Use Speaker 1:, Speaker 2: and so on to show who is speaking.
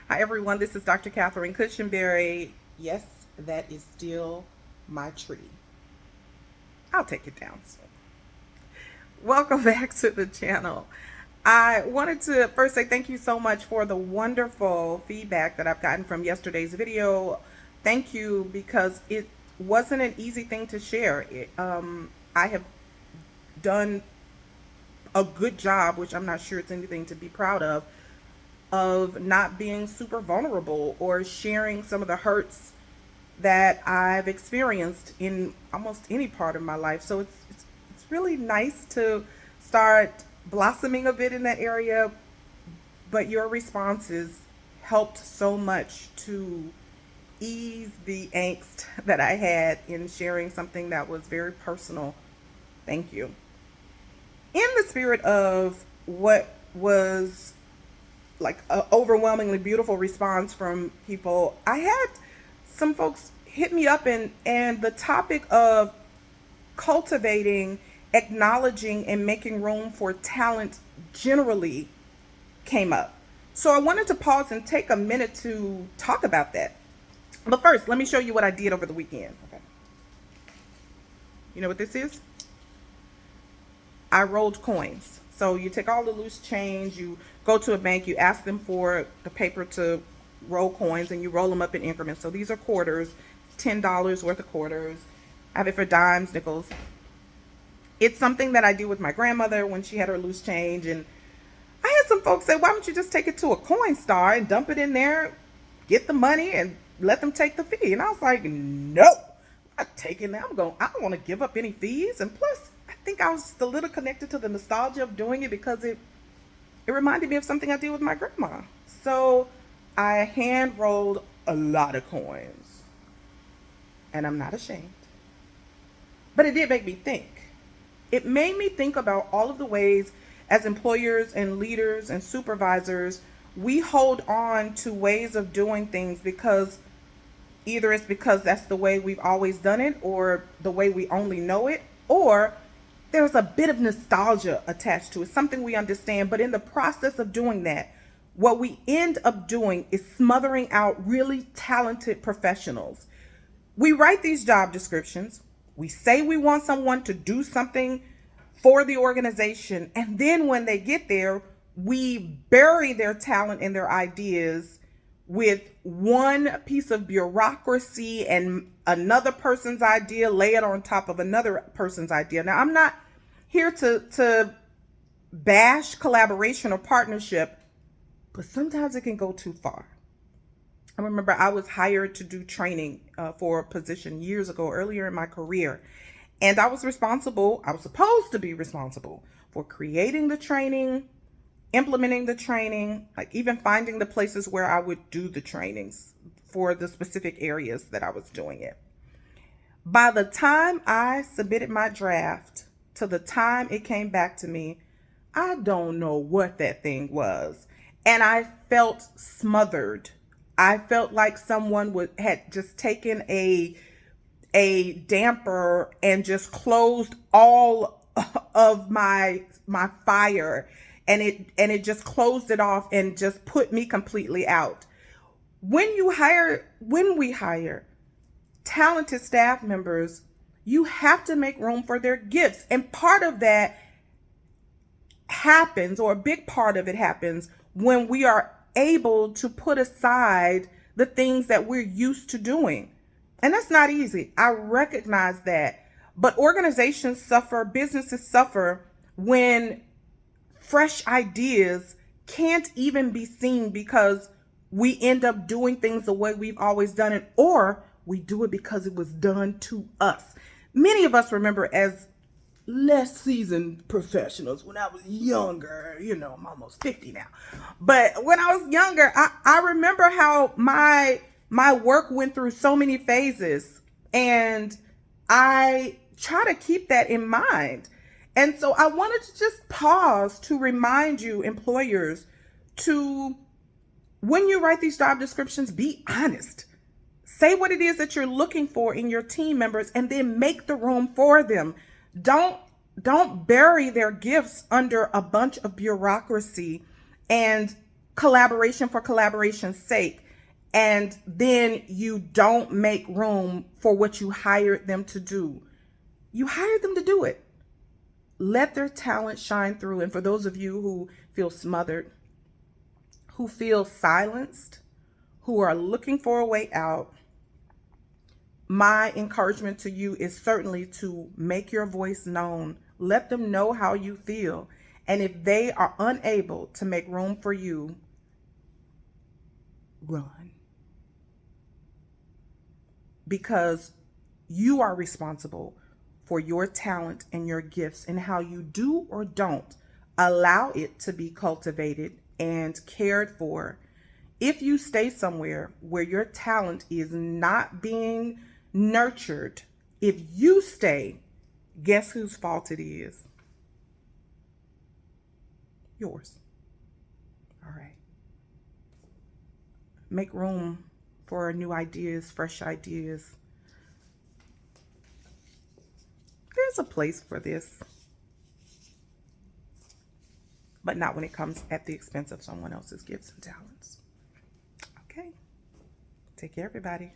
Speaker 1: Hi everyone, this is Dr. Catherine Cushinberry. Yes, that is still my tree. I'll take it down soon. Welcome back to the channel. I wanted to first say thank you so much for the wonderful feedback that I've gotten from yesterday's video. Thank you, because it wasn't an easy thing to share. I have done a good job, which I'm not sure it's anything to be proud of not being super vulnerable or sharing some of the hurts that I've experienced in almost any part of my life. So it's really nice to start blossoming a bit in that area. But your responses helped so much to ease the angst that I had in sharing something that was very personal. Thank you. In the spirit of what was like an overwhelmingly beautiful response from people, I had some folks hit me up, and the topic of cultivating, acknowledging, and making room for talent generally came up. So I wanted to pause and take a minute to talk about that. But first, let me show you what I did over the weekend. Okay. You know what this is? I rolled coins. So you take all the loose change, you go to a bank, you ask them for the paper to roll coins, and you roll them up in increments. So these are quarters, $10 worth of quarters. I have it for dimes, nickels. It's something that I do with my grandmother when she had her loose change. And I had some folks say, why don't you just take it to a coin star and dump it in there, get the money, and let them take the fee? And I was like, no, I'm not taking that. I don't want to give up any fees. And plus, I think I was just a little connected to the nostalgia of doing it, because it reminded me of something I did with my grandma. So I hand rolled a lot of coins, and I'm not ashamed. But it did make me think. It made me think about all of the ways, as employers and leaders and supervisors, we hold on to ways of doing things because either it's because that's the way we've always done it, or the way we only know it, or there's a bit of nostalgia attached to it, something we understand. But in the process of doing that, what we end up doing is smothering out really talented professionals. We write these job descriptions. We say we want someone to do something for the organization. And then when they get there, we bury their talent and their ideas with one piece of bureaucracy and another person's idea, lay it on top of another person's idea. Now, I'm not here to bash collaboration or partnership, but sometimes it can go too far. I remember I was hired to do training for a position years ago, earlier in my career. And I was supposed to be responsible for creating the training, implementing the training, like even finding the places where I would do the trainings for the specific areas that I was doing it. By the time I submitted my draft to the time it came back to me, I don't know what that thing was. And I felt smothered. I felt like someone had just taken a damper and just closed all of my fire, and it just closed it off and just put me completely out. When we hire talented staff members, you have to make room for their gifts. And part of that happens, or a big part of it happens, when we are able to put aside the things that we're used to doing. And that's not easy. I recognize that. But organizations suffer, businesses suffer when fresh ideas can't even be seen, because we end up doing things the way we've always done it, or we do it because it was done to us. Many of us remember, as less seasoned professionals, when I was younger, I'm almost 50 now. But when I was younger, I remember how my work went through so many phases, and I try to keep that in mind. And so I wanted to just pause to remind you, employers, to, when you write these job descriptions, be honest. Say what it is that you're looking for in your team members, and then make the room for them. Don't bury their gifts under a bunch of bureaucracy and collaboration for collaboration's sake, and then you don't make room for what you hired them to do. You hired them to do it. Let their talent shine through. And for those of you who feel smothered, who feel silenced, who are looking for a way out, my encouragement to you is certainly to make your voice known. Let them know how you feel. And if they are unable to make room for you, run. Because you are responsible for your talent and your gifts, and how you do or don't allow it to be cultivated and cared for. If you stay somewhere where your talent is not being nurtured, if you stay, guess whose fault it is? Yours. All right. Make room for new ideas, fresh ideas. There's a place for this, but not when it comes at the expense of someone else's gifts and talents. Okay. Take care, everybody.